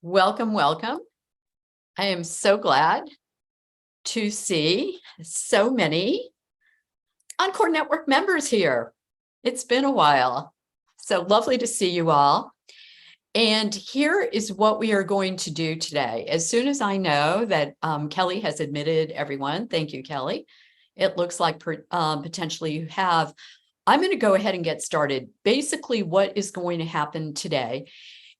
Welcome, welcome. I am so glad to see so many Encore Network members here. It's been a while. So lovely to see you all. And here is what we are going to do today. As soon as I know that Kelly has admitted everyone, thank you, Kelly. It looks like potentially you have. I'm going to go ahead and get started. Basically, what is going to happen today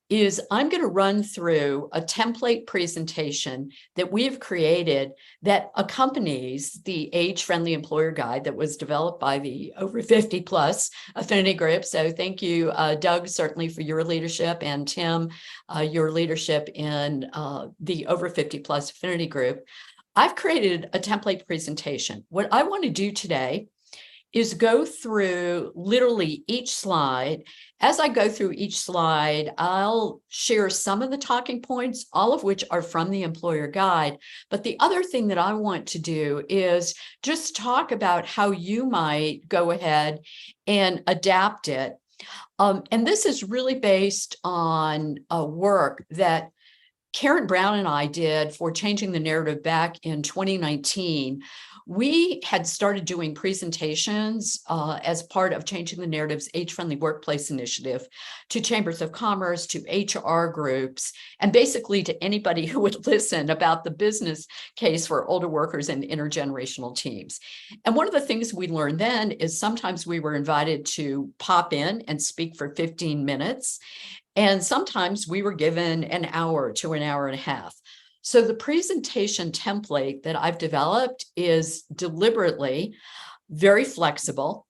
is I'm going to run through a template presentation that we have created that accompanies the age-friendly employer guide that was developed by the over 50 plus affinity group. So thank you, Doug, certainly for your leadership, and Tim, your leadership in the over 50 plus affinity group. I've created a template presentation. What I want to do today is go through literally each slide. As I go through each slide, I'll share some of the talking points, all of which are from the employer guide. But the other thing that I want to do is just talk about how you might go ahead and adapt it. And this is really based on work that Karen Brown and I did for Changing the Narrative back in 2019. We had started doing presentations as part of Changing the Narrative's Age-Friendly Workplace Initiative to chambers of commerce, to HR groups, and basically to anybody who would listen about the business case for older workers and intergenerational teams. And one of the things we learned then is sometimes we were invited to pop in and speak for 15 minutes. And sometimes we were given an hour to an hour and a half. So the presentation template that I've developed is deliberately very flexible.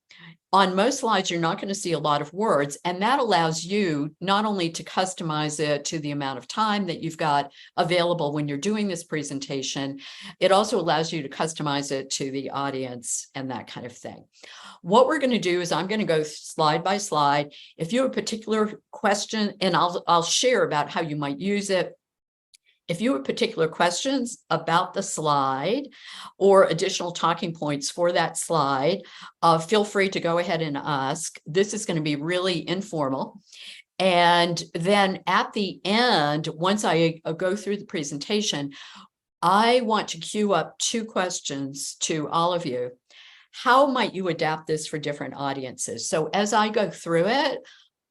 On most slides, you're not going to see a lot of words, and that allows you not only to customize it to the amount of time that you've got available when you're doing this presentation, it also allows you to customize it to the audience and that kind of thing. What we're going to do is I'm going to go slide by slide. If you have a particular question, and I'll share about how you might use it. If you have particular questions about the slide or additional talking points for that slide, feel free to go ahead and ask. This is going to be really informal. And then at the end, once I go through the presentation, I want to queue up 2 questions to all of you. How might you adapt this for different audiences? So as I go through it,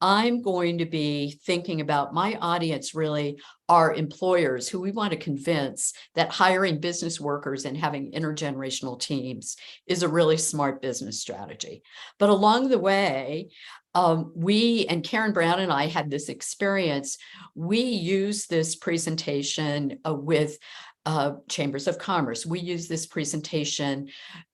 I'm going to be thinking about my audience really are employers who we want to convince that hiring business workers and having intergenerational teams is a really smart business strategy. But along the way, we and Karen Brown and I had this experience. We used this presentation with chambers of commerce. We use this presentation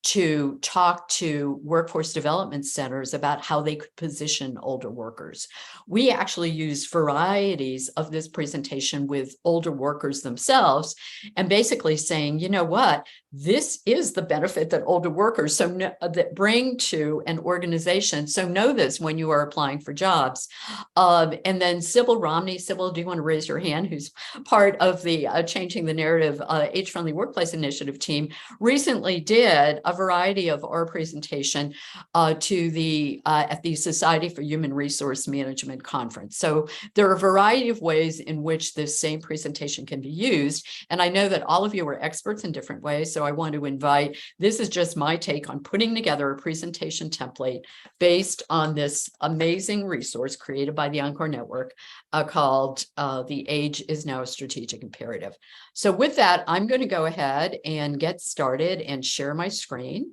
to talk to workforce development centers about how they could position older workers. We actually use varieties of this presentation with older workers themselves, and basically saying, you know what, this is the benefit that older workers that bring to an organization. So know this when you are applying for jobs. And then Sybil Romney, Sybil, do you want to raise your hand, who's part of the Changing the Narrative Age-Friendly Workplace Initiative team, recently did a variety of our presentation to the at the Society for Human Resource Management conference. So there are a variety of ways in which this same presentation can be used. And I know that all of you are experts in different ways. So I want to invite, this is just my take on putting together a presentation template based on this amazing resource created by the Encore Network called The Age is Now a Strategic Imperative. So with that, I'm going to go ahead and get started and share my screen.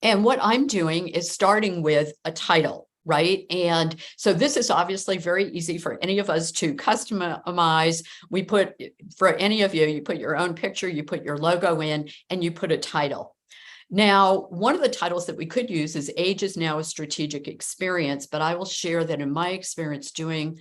And what I'm doing is starting with a title, right? And so this is obviously very easy for any of us to customize. We put, for any of you, you put your own picture, you put your logo in, and you put a title. Now, one of the titles that we could use is Age is Now a Strategic Experience, but I will share that in my experience doing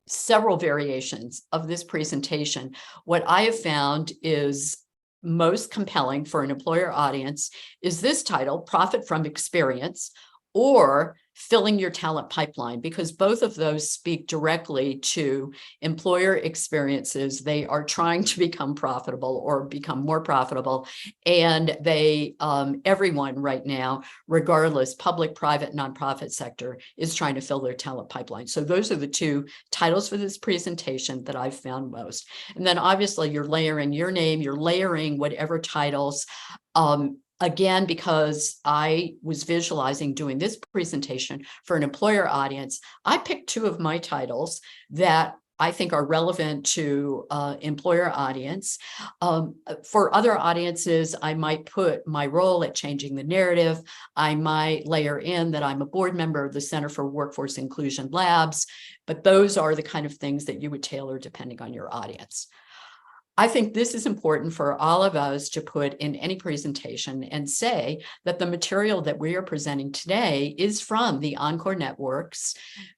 several variations of this presentation, what I have found is most compelling for an employer audience is this title, Profit from Experience, or filling your talent pipeline, because both of those speak directly to employer experiences. They are trying to become profitable or become more profitable. And they, everyone right now, regardless, public, private, nonprofit sector, is trying to fill their talent pipeline. So those are the two titles for this presentation that I've found most. And then obviously you're layering your name, you're layering whatever titles. Again, because I was visualizing doing this presentation for an employer audience, I picked two of my titles that I think are relevant to employer audience. For other audiences, I might put my role at changing the narrative. I might layer in that I'm a board member of the Center for Workforce Inclusion Labs, but those are the kind of things that you would tailor depending on your audience. I think this is important for all of us to put in any presentation and say that the material that we are presenting today is from the Encore Network's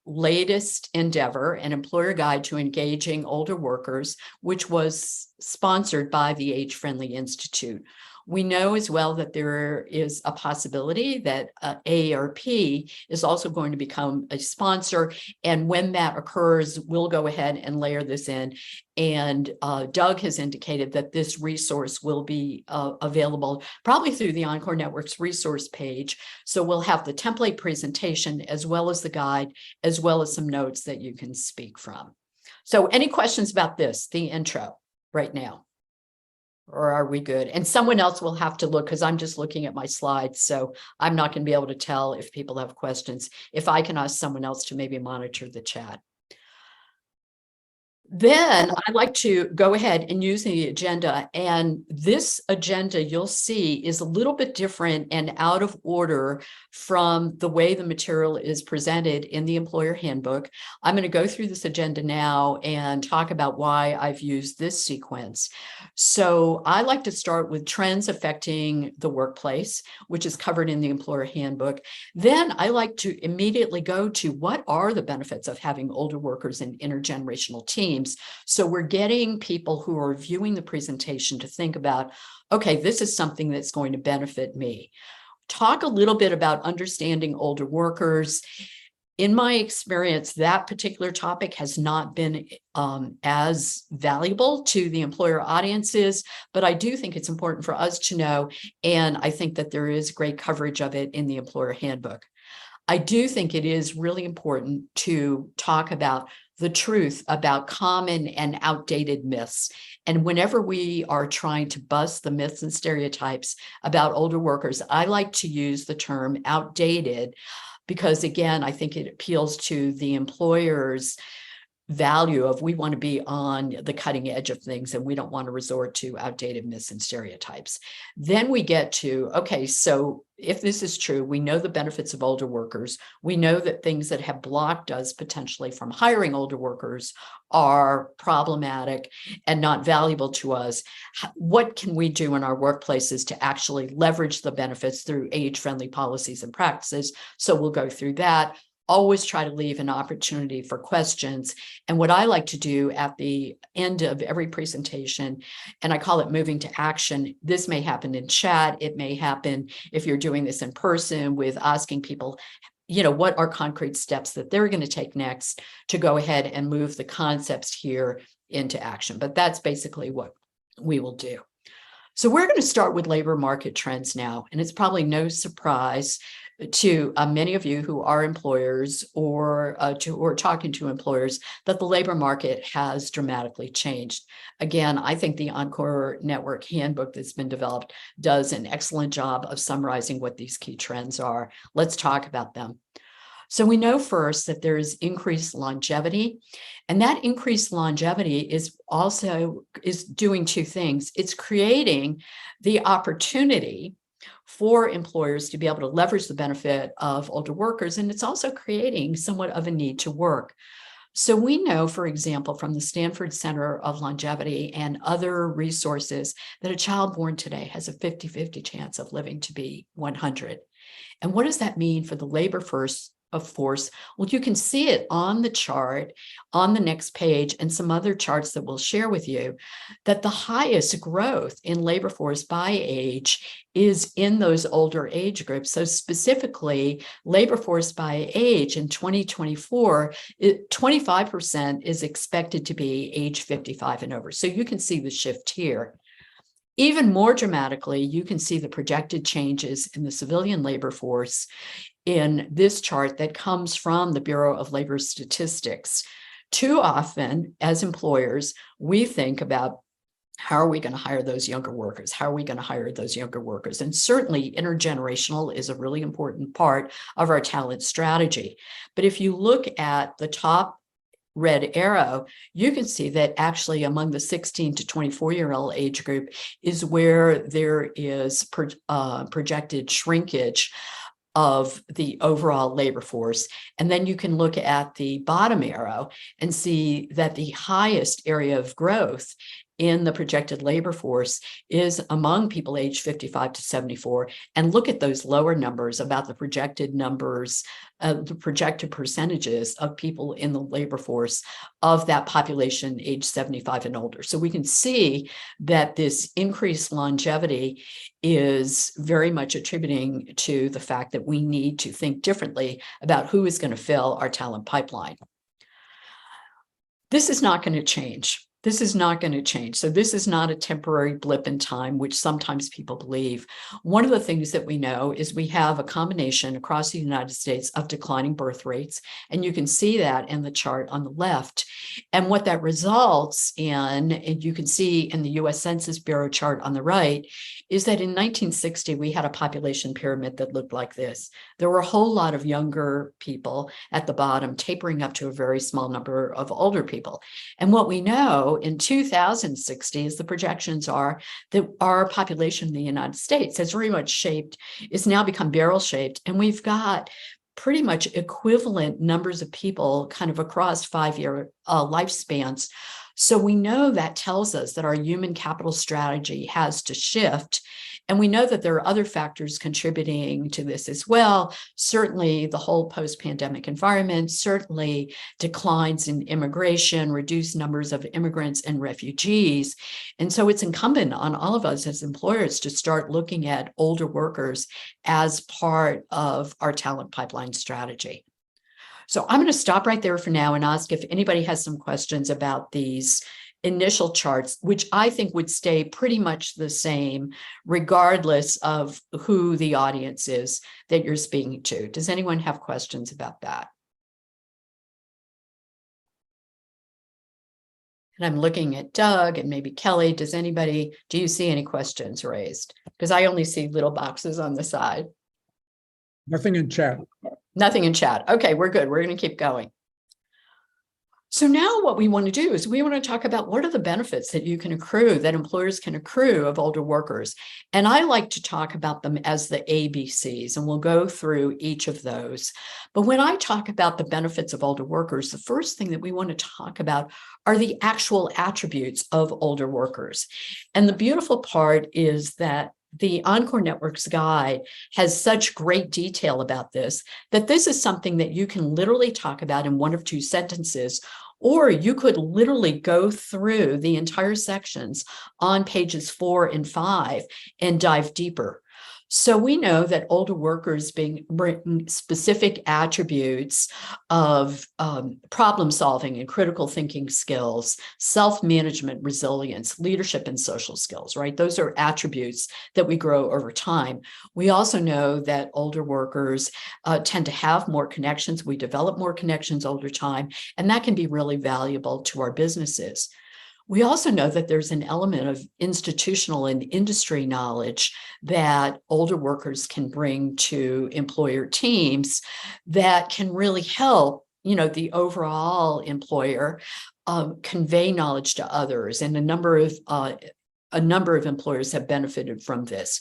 latest endeavor, an employer guide to engaging older workers, which was sponsored by the Age Friendly Institute. We know as well that there is a possibility that AARP is also going to become a sponsor. And when that occurs, we'll go ahead and layer this in. And Doug has indicated that this resource will be available probably through the Encore Network's resource page. So we'll have the template presentation as well as the guide, as well as some notes that you can speak from. So any questions about this, the intro right now? Or are we good? And someone else will have to look, because I'm just looking at my slides, so I'm not going to be able to tell if people have questions. If I can ask someone else to maybe monitor the chat. Then I'd like to go ahead and use the agenda. And this agenda, you'll see, is a little bit different and out of order from the way the material is presented in the employer handbook. I'm going to go through this agenda now and talk about why I've used this sequence. So I like to start with trends affecting the workplace, which is covered in the employer handbook. Then I like to immediately go to what are the benefits of having older workers in intergenerational teams. So we're getting people who are viewing the presentation to think about, okay, this is something that's going to benefit me. Talk a little bit about understanding older workers. In my experience, that particular topic has not been as valuable to the employer audiences, but I do think it's important for us to know, and I think that there is great coverage of it in the employer handbook. I do think it is really important to talk about the truth about common and outdated myths. And whenever we are trying to bust the myths and stereotypes about older workers, I like to use the term outdated because, again, I think it appeals to the employer's value of we want to be on the cutting edge of things and we don't want to resort to outdated myths and stereotypes. Then we get to, okay, so if this is true, we know the benefits of older workers. We know that things that have blocked us potentially from hiring older workers are problematic and not valuable to us. What can we do in our workplaces to actually leverage the benefits through age-friendly policies and practices? So we'll go through that. Always try to leave an opportunity for questions. And what I like to do at the end of every presentation, and I call it moving to action, this may happen in chat, it may happen if you're doing this in person with asking people, you know, what are concrete steps that they're going to take next to go ahead and move the concepts here into action. But that's basically what we will do. So we're going to start with labor market trends now, and it's probably no surprise to many of you who are employers or talking to employers that the labor market has dramatically changed. Again, I think the Encore Network handbook that's been developed does an excellent job of summarizing what these key trends are. Let's talk about them. So we know first that there is increased longevity, and that increased longevity is doing two things. It's creating the opportunity for employers to be able to leverage the benefit of older workers, and it's also creating somewhat of a need to work. So we know, for example, from the Stanford Center of Longevity and other resources, that a child born today has a 50-50 chance of living to be 100. And what does that mean for the labor force force? Well, you can see it on the chart on the next page and some other charts that we'll share with you, that the highest growth in labor force by age is in those older age groups. So specifically, labor force by age in 2024, 25% is expected to be age 55 and over. So you can see the shift here. Even more dramatically, you can see the projected changes in the civilian labor force in this chart that comes from the Bureau of Labor Statistics. Too often, as employers, we think about how are we going to hire those younger workers? How are we going to hire those younger workers? And certainly intergenerational is a really important part of our talent strategy. But if you look at the top red arrow, you can see that actually among the 16 to 24-year-old age group is where there is projected shrinkage of the overall labor force. And then you can look at the bottom arrow and see that the highest area of growth in the projected labor force is among people aged 55 to 74. And look at those lower numbers about the projected numbers, the projected percentages of people in the labor force of that population age 75 and older. So we can see that this increased longevity is very much attributing to the fact that we need to think differently about who is going to fill our talent pipeline. This is not going to change. This is not going to change. So this is not a temporary blip in time, which sometimes people believe. One of the things that we know is we have a combination across the United States of declining birth rates. And you can see that in the chart on the left. And what that results in, and you can see in the US Census Bureau chart on the right, is that in 1960, we had a population pyramid that looked like this. There were a whole lot of younger people at the bottom, tapering up to a very small number of older people. And what we know in 2060 is the projections are that our population in the United States has very much shaped, is now become barrel shaped. And we've got pretty much equivalent numbers of people kind of across 5-year lifespans. So we know that tells us that our human capital strategy has to shift. And we know that there are other factors contributing to this as well. Certainly the whole post-pandemic environment, certainly declines in immigration, reduced numbers of immigrants and refugees. And so it's incumbent on all of us as employers to start looking at older workers as part of our talent pipeline strategy. So I'm going to stop right there for now and ask if anybody has some questions about these initial charts, which I think would stay pretty much the same regardless of who the audience is that you're speaking to. Does anyone have questions about that? And I'm looking at Doug and maybe Kelly. Do you see any questions raised? Because I only see little boxes on the side. Nothing in chat. Nothing in chat. Okay, we're good. We're going to keep going. So now what we want to do is we want to talk about what are the benefits that you can accrue, that employers can accrue of older workers. And I like to talk about them as the ABCs, and we'll go through each of those. But when I talk about the benefits of older workers, the first thing that we want to talk about are the actual attributes of older workers. And the beautiful part is that the Encore Network's guide has such great detail about this, that this is something that you can literally talk about in 1 or 2 sentences, or you could literally go through the entire sections on pages 4 and 5 and dive deeper. So we know that older workers bring specific attributes of problem solving and critical thinking skills, self-management, resilience, leadership, and social skills, right? Those are attributes that we grow over time. We also know that older workers tend to have more connections. We develop more connections over time, and that can be really valuable to our businesses. We also know that there's an element of institutional and industry knowledge that older workers can bring to employer teams that can really help, the overall employer convey knowledge to others. And a number of employers have benefited from this.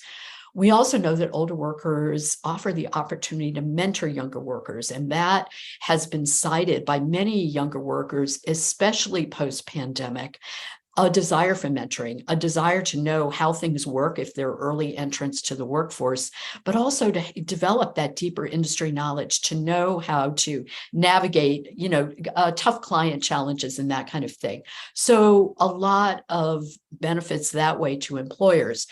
We also know that older workers offer the opportunity to mentor younger workers, and that has been cited by many younger workers, especially post-pandemic, a desire for mentoring, a desire to know how things work if they're early entrants to the workforce, but also to develop that deeper industry knowledge, to know how to navigate, tough client challenges and that kind of thing. So a lot of benefits that way to employers.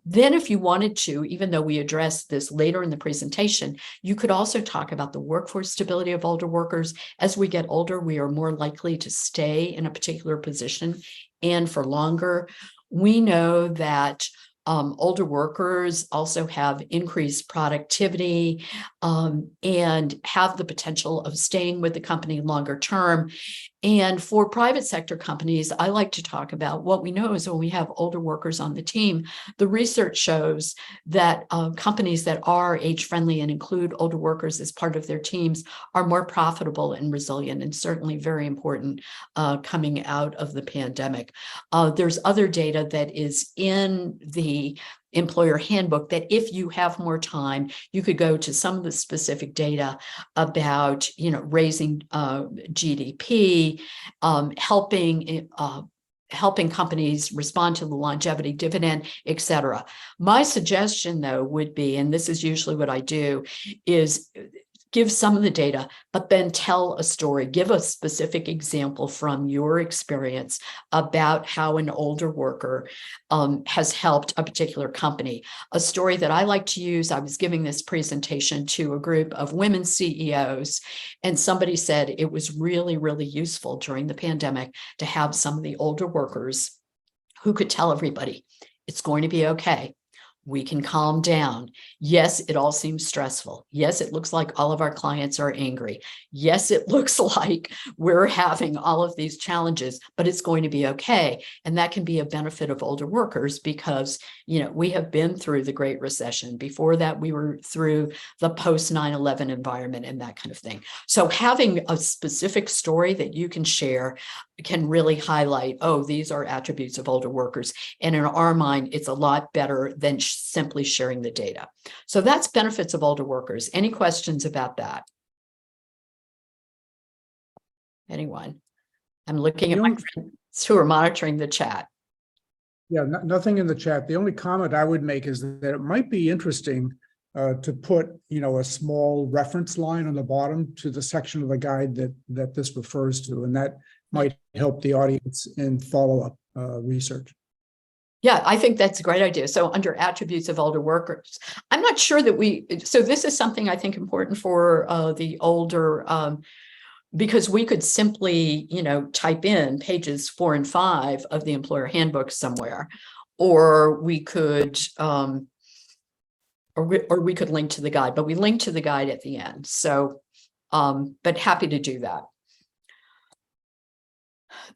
Then if you wanted to, even though we addressed this later in the presentation, you could also talk about the workforce stability of older workers. As we get older, we are more likely to stay in a particular position and for longer. We know that older workers also have increased productivity and have the potential of staying with the company longer term. And for private sector companies, I like to talk about what we know is when we have older workers on the team, the research shows that companies that are age-friendly and include older workers as part of their teams are more profitable and resilient, and certainly very important coming out of the pandemic. There's other data that is in the employer handbook that if you have more time, you could go to some of the specific data about, raising GDP, helping companies respond to the longevity dividend, et cetera. My suggestion, though, would be, and this is usually what I do, is give some of the data, but then tell a story. Give a specific example from your experience about how an older worker has helped a particular company. A story that I like to use, I was giving this presentation to a group of women CEOs, and somebody said it was really, really useful during the pandemic to have some of the older workers who could tell everybody, it's going to be okay. We can calm down. Yes, it all seems stressful. Yes, it looks like all of our clients are angry. Yes, it looks like we're having all of these challenges, but it's going to be okay. And that can be a benefit of older workers because, we have been through the Great Recession. Before that, we were through the post 9/11 environment and that kind of thing. So having a specific story that you can share can really highlight, oh, these are attributes of older workers. And in our mind, it's a lot better than simply sharing the data. So that's benefits of older workers. Any questions about that? Anyone? I'm looking at my friends who are monitoring the chat. Yeah, nothing in the chat. The only comment I would make is that it might be interesting to put, a small reference line on the bottom to the section of the guide that this refers to, and that might help the audience in follow-up research. Yeah, I think that's a great idea. So under attributes of older workers, I'm not sure that so this is something I think important for the older, because we could simply, type in pages 4 and 5 of the employer handbook somewhere, or we could, or we could link to the guide, but we link to the guide at the end. So, but happy to do that.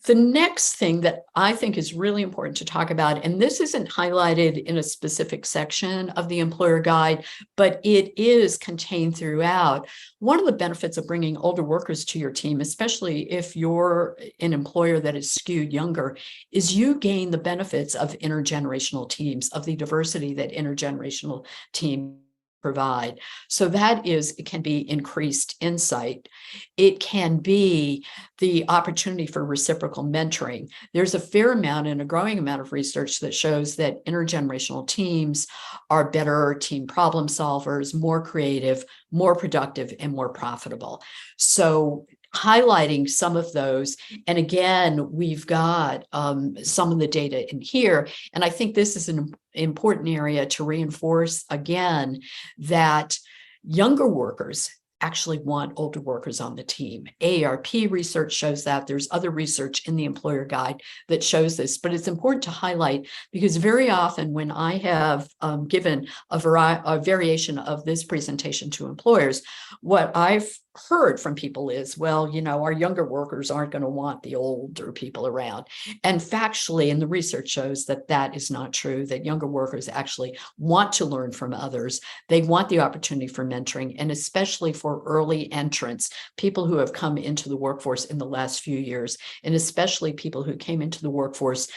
The next thing that I think is really important to talk about, and this isn't highlighted in a specific section of the employer guide, but it is contained throughout. One of the benefits of bringing older workers to your team, especially if you're an employer that is skewed younger, is you gain the benefits of intergenerational teams, of the diversity that intergenerational teams provide. So it can be increased insight. It can be the opportunity for reciprocal mentoring. There's a fair amount and a growing amount of research that shows that intergenerational teams are better team problem solvers, more creative, more productive, and more profitable. So highlighting some of those. And again, we've got some of the data in here. And I think this is an important area to reinforce again that younger workers actually want older workers on the team. AARP research shows that. There's other research in the employer guide that shows this, but it's important to highlight because very often when I have given a variation of this presentation to employers, what I've heard from people is, well, our younger workers aren't going to want the older people around. And factually, and the research shows that that is not true, that younger workers actually want to learn from others. They want the opportunity for mentoring, and especially for early entrants, people who have come into the workforce in the last few years, and especially people who came into the workforce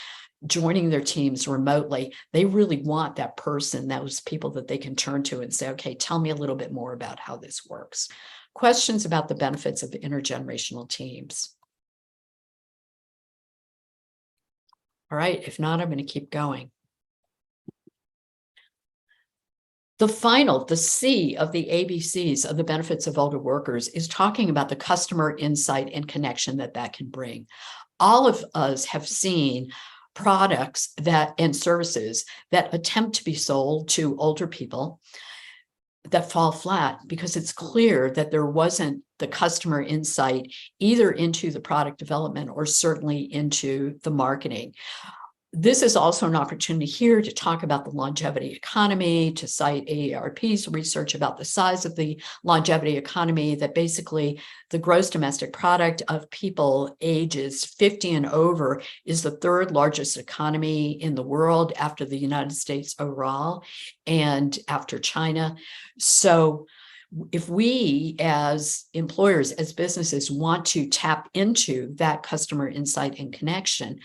joining their teams remotely. They really want that person, those people that they can turn to and say, okay, tell me a little bit more about how this works. Questions about the benefits of intergenerational teams? All right, if not, I'm going to keep going. The C of the ABCs of the benefits of older workers is talking about the customer insight and connection that can bring. All of us have seen products and services that attempt to be sold to older people that fall flat because it's clear that there wasn't the customer insight either into the product development or certainly into the marketing. This is also an opportunity here to talk about the longevity economy, to cite AARP's research about the size of the longevity economy, that basically the gross domestic product of people ages 50 and over is the third largest economy in the world after the United States overall and after China. So if we as employers, as businesses want to tap into that customer insight and connection,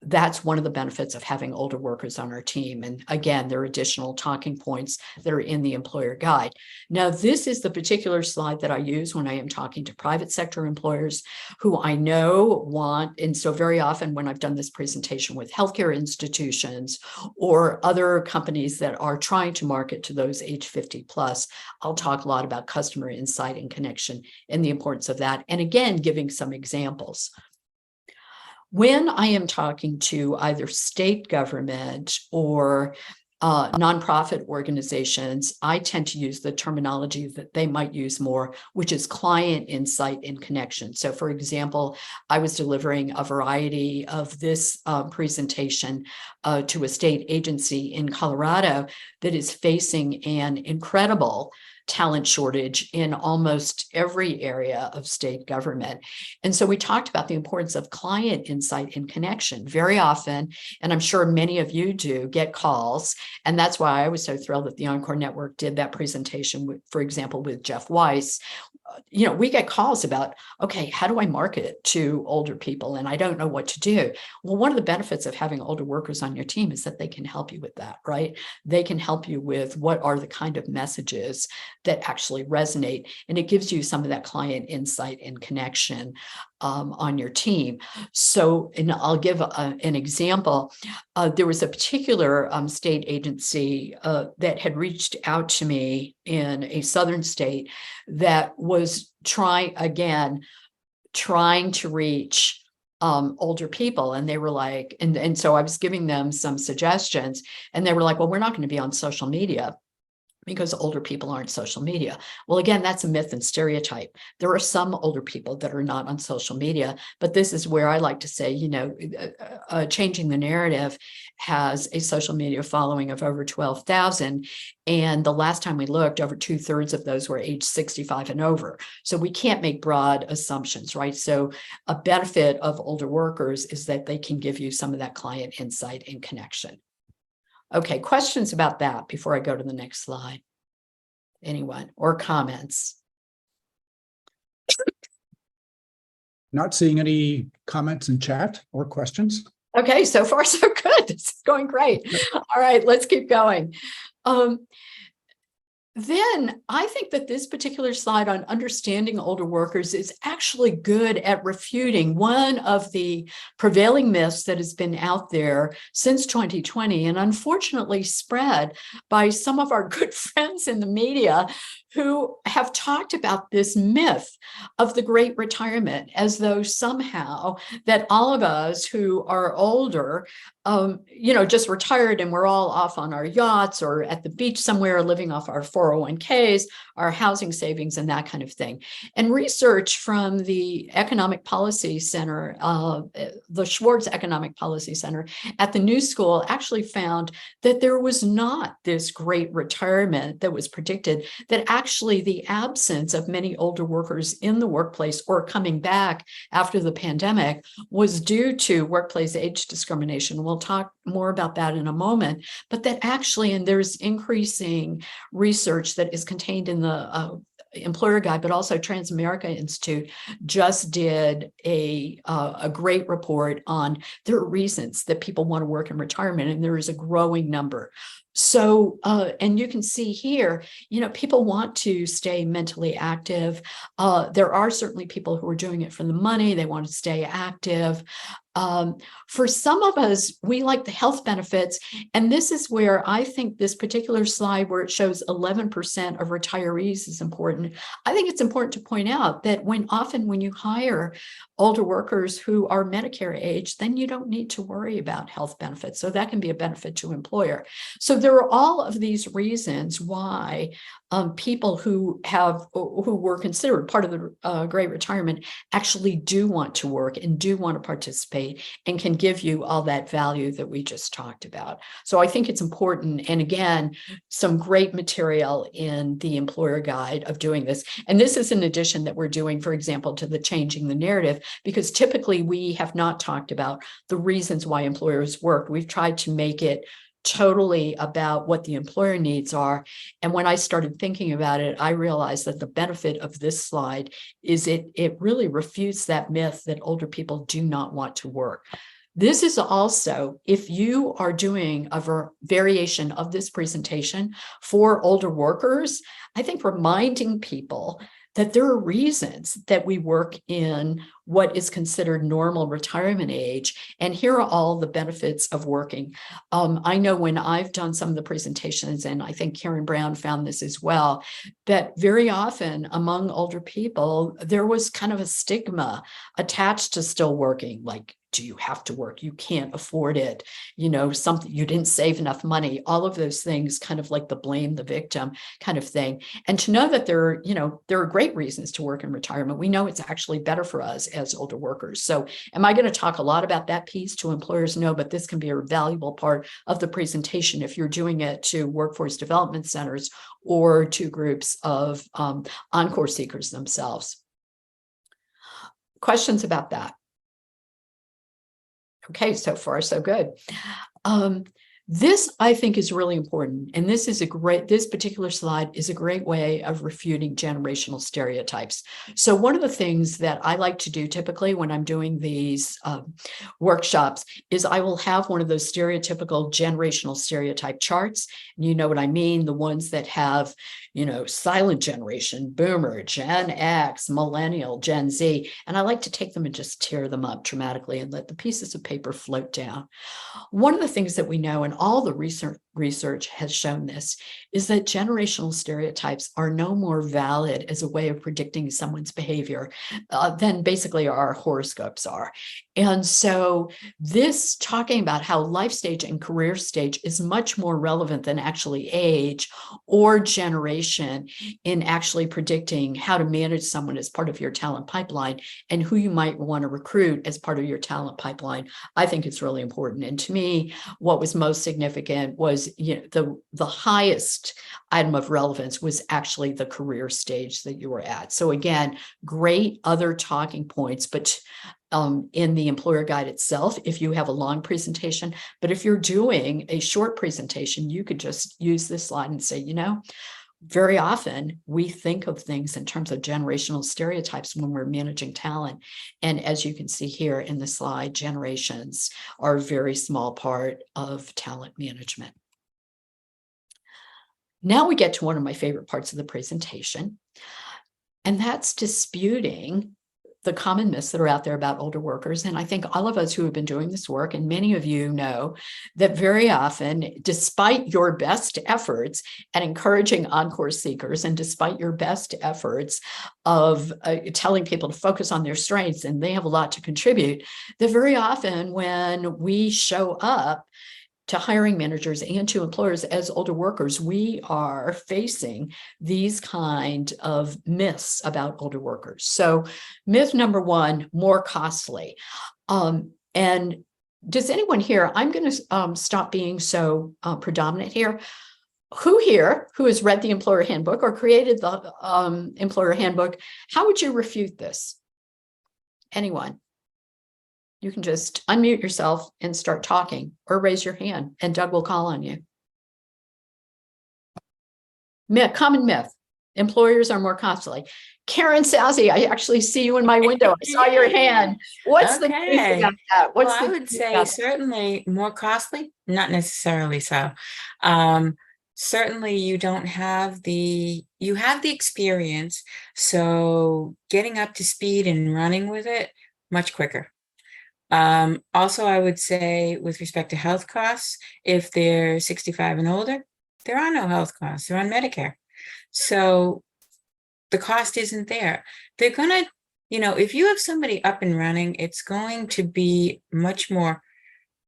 that's one of the benefits of having older workers on our team. And again, there are additional talking points that are in the employer guide. Now, this is the particular slide that I use when I am talking to private sector employers who I know want, and so very often when I've done this presentation with healthcare institutions or other companies that are trying to market to those age 50 plus, I'll talk a lot about customer insight and connection and the importance of that. And again, giving some examples. When I am talking to either state government or nonprofit organizations, I tend to use the terminology that they might use more, which is client insight and connection. So for example, I was delivering a variety of this presentation to a state agency in Colorado that is facing an incredible talent shortage in almost every area of state government. And so we talked about the importance of client insight and connection. Very often, and I'm sure many of you do, get calls. And that's why I was so thrilled that the Encore Network did that presentation, with, for example, with Jeff Weiss. You know, we get calls about, okay, how do I market to older people? And I don't know what to do. Well, one of the benefits of having older workers on your team is that they can help you with that, right? They can help you with what are the kind of messages that actually resonate. And it gives you some of that client insight and connection on your team. So, and I'll give an example. There was a particular state agency that had reached out to me in a southern state that was trying to reach older people. And they were like, and so I was giving them some suggestions and they were like, well, we're not going to be on social media because older people aren't social media. Well, again, that's a myth and stereotype. There are some older people that are not on social media, but this is where I like to say, you know, Changing the Narrative has a social media following of over 12,000. And the last time we looked, over 2/3 of those were age 65 and over. So we can't make broad assumptions, right? So a benefit of older workers is that they can give you some of that client insight and connection. Okay, questions about that before I go to the next slide? Anyone or comments? Not seeing any comments in chat or questions. Okay, so far so good. This is going great. All right, let's keep going. Then I think that this particular slide on understanding older workers is actually good at refuting one of the prevailing myths that has been out there since 2020 and unfortunately spread by some of our good friends in the media who have talked about this myth of the great retirement as though somehow that all of us who are older, you know, just retired and we're all off on our yachts or at the beach somewhere living off our 401ks, our housing savings and that kind of thing. And research from the Economic Policy Center, the Schwartz Economic Policy Center at the New School actually found that there was not this great retirement that was predicted, that actually the absence of many older workers in the workplace or coming back after the pandemic was due to workplace age discrimination. We'll talk more about that in a moment, but that actually, and there's increasing research that is contained in the employer guide, but also Transamerica Institute just did a great report on there are reasons that people want to work in retirement, and there is a growing number. So, and you can see here, people want to stay mentally active. There are certainly people who are doing it for the money. They want to stay active. For some of us, we like the health benefits. And this is where I think this particular slide where it shows 11% of retirees is important. I think it's important to point out that often when you hire older workers who are Medicare age, then you don't need to worry about health benefits. So that can be a benefit to employer. So there are all of these reasons why people who were considered part of the Great Retirement actually do want to work and do want to participate and can give you all that value that we just talked about. So I think it's important. And again, some great material in the employer guide of doing this. And this is an addition that we're doing, for example, to the Changing the Narrative, because typically we have not talked about the reasons why employers work. We've tried to make it totally about what the employer needs are. And when I started thinking about it, I realized that the benefit of this slide is it really refutes that myth that older people do not want to work. This is also, if you are doing a variation of this presentation for older workers, I think reminding people that there are reasons that we work in what is considered normal retirement age. And here are all the benefits of working. I know when I've done some of the presentations, and I think Karen Brown found this as well, that very often among older people, there was kind of a stigma attached to still working, like, do you have to work? You can't afford it. Something, you didn't save enough money, all of those things, kind of like the blame the victim kind of thing. And to know that there are great reasons to work in retirement. We know it's actually better for us as older workers. So am I going to talk a lot about that piece to employers? No, but this can be a valuable part of the presentation if you're doing it to workforce development centers or to groups of Encore seekers themselves. Questions about that? Okay, so far, so good. This, I think, is really important. And this particular slide is a great way of refuting generational stereotypes. So one of the things that I like to do typically when I'm doing these workshops is I will have one of those stereotypical generational stereotype charts. And you know what I mean, the ones that have, silent generation, boomer, Gen X, millennial, Gen Z. And I like to take them and just tear them up dramatically and let the pieces of paper float down. One of the things that we know, and all the research has shown this, is that generational stereotypes are no more valid as a way of predicting someone's behavior than basically our horoscopes are. And so this talking about how life stage and career stage is much more relevant than actually age or generation in actually predicting how to manage someone as part of your talent pipeline and who you might want to recruit as part of your talent pipeline. I think it's really important. And to me, what was most significant was the highest item of relevance was actually the career stage that you were at. So again, great other talking points, but in the employer guide itself, if you have a long presentation, but if you're doing a short presentation, you could just use this slide and say, very often we think of things in terms of generational stereotypes when we're managing talent. And as you can see here in the slide, generations are a very small part of talent management. Now we get to one of my favorite parts of the presentation, and that's disputing the common myths that are out there about older workers. And I think all of us who have been doing this work, and many of you know that very often, despite your best efforts at encouraging Encore seekers, and despite your best efforts of telling people to focus on their strengths, and they have a lot to contribute, that very often when we show up to hiring managers and to employers as older workers, we are facing these kind of myths about older workers. So myth number one, more costly. And does anyone here, I'm going to stop being so predominant here. Who here who has read the employer handbook or created the employer handbook, how would you refute this? Anyone? You can just unmute yourself and start talking or raise your hand and Doug will call on you. Myth, common myth. employers are more costly. Karen Sassy, I actually see you in my window. I saw your hand. What's the truth Okay. about that? What's Well, I the would truth say about certainly more costly, not necessarily so. Certainly you don't have you have the experience, so getting up to speed and running with it much quicker. Also, I would say with respect to health costs, if they're 65 and older, there are no health costs. They're on Medicare. So the cost isn't there. They're gonna, if you have somebody up and running, it's going to be much more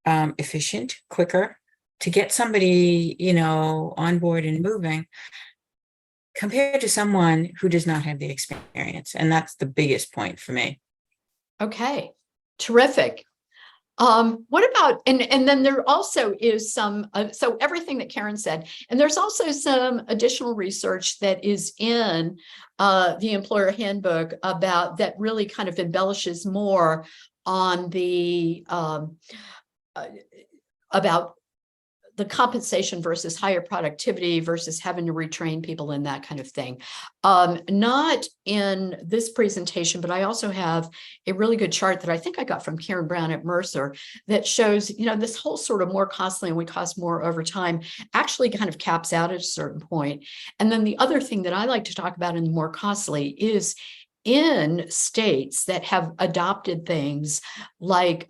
efficient, quicker to get somebody, on board and moving compared to someone who does not have the experience. And that's the biggest point for me. Okay, terrific. What about, and then there also is some, so everything that Karen said, and there's also some additional research that is in the employer handbook about that really kind of embellishes more on the about the compensation versus higher productivity versus having to retrain people and that kind of thing. Not in this presentation, but I also have a really good chart that I think I got from Karen Brown at Mercer that shows, this whole sort of more costly and we cost more over time actually kind of caps out at a certain point. And then the other thing that I like to talk about in the more costly is in states that have adopted things like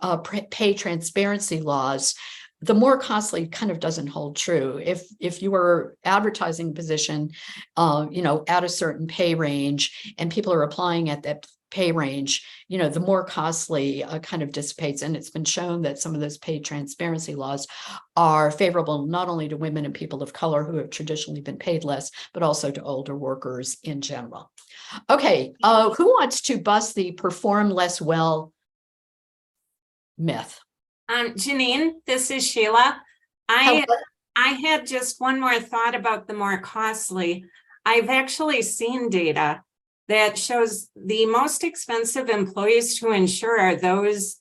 pay transparency laws. The more costly kind of doesn't hold true. If you are advertising position, at a certain pay range and people are applying at that pay range, the more costly kind of dissipates. And it's been shown that some of those pay transparency laws are favorable not only to women and people of color who have traditionally been paid less, but also to older workers in general. Okay, who wants to bust the perform less well myth? Janine, this is Sheila. I had just one more thought about the more costly. I've actually seen data that shows the most expensive employees to insure are those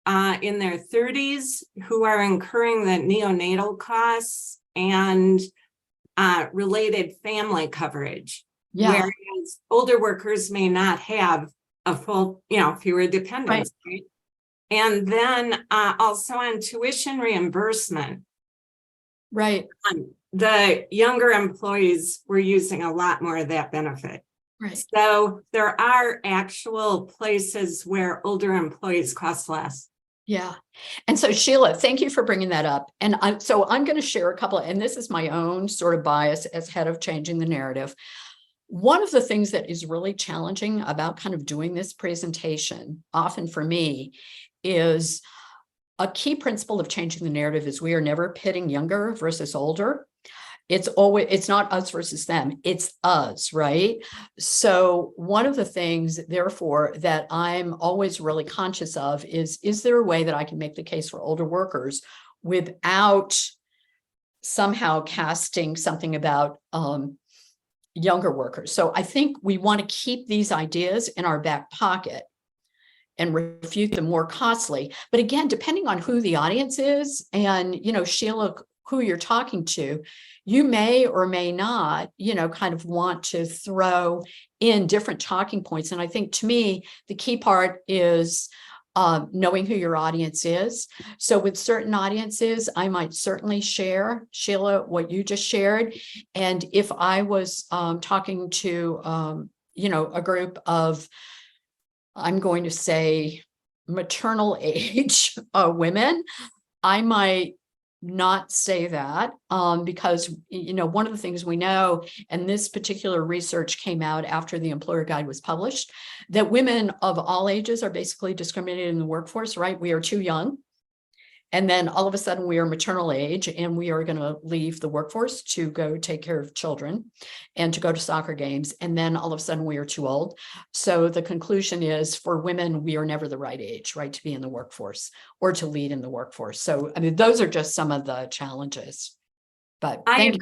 in their 30s who are incurring the neonatal costs and related family coverage. Yeah. Whereas older workers may not have a full, fewer dependents, right? And then also on tuition reimbursement. Right. The younger employees were using a lot more of that benefit. Right. So there are actual places where older employees cost less. Yeah. And so Sheila, thank you for bringing that up. And I'm going to share a couple, and this is my own sort of bias as head of Changing the Narrative. One of the things that is really challenging about kind of doing this presentation, often for me, is a key principle of Changing the Narrative is we are never pitting younger versus older. It's not us versus them, it's us, right? So one of the things, therefore, that I'm always really conscious of is there a way that I can make the case for older workers without somehow casting something about younger workers? So I think we want to keep these ideas in our back pocket and refute them more costly. But again, depending on who the audience is and, Sheila, who you're talking to, you may or may not, kind of want to throw in different talking points. And I think to me, the key part is knowing who your audience is. So with certain audiences, I might certainly share, Sheila, what you just shared. And if I was talking to, a group of, I'm going to say, maternal age women, I might not say that because, one of the things we know, and this particular research came out after the employer guide was published, that women of all ages are basically discriminated in the workforce, right? We are too young. And then all of a sudden we are maternal age and we are going to leave the workforce to go take care of children and to go to soccer games. And then all of a sudden we are too old. So the conclusion is for women, we are never the right age, right, to be in the workforce or to lead in the workforce. So, I mean, those are just some of the challenges. But I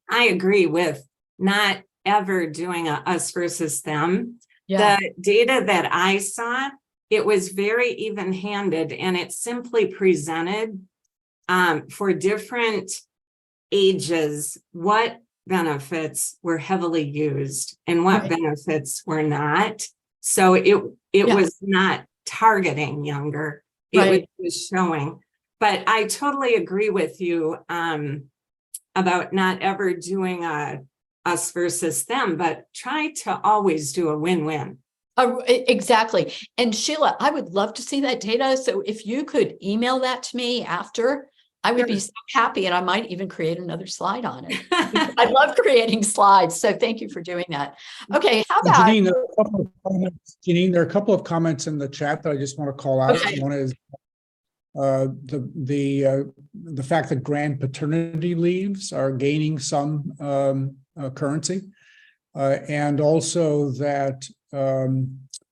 agree with not ever doing a us versus them. Yeah. The data that I saw, it was very even-handed and it simply presented for different ages what benefits were heavily used and what Right. benefits were not. So it Yeah. was not targeting younger. It Right. was showing. But I totally agree with you about not ever doing a us versus them, but try to always do a win-win. Exactly. And Sheila, I would love to see that data. So if you could email that to me after, I would be so happy, and I might even create another slide on it. I love creating slides. So thank you for doing that. Okay, how about Janine, there are a couple of comments in the chat that I just want to call out. Okay. One is the fact that grand paternity leaves are gaining some currency, and also that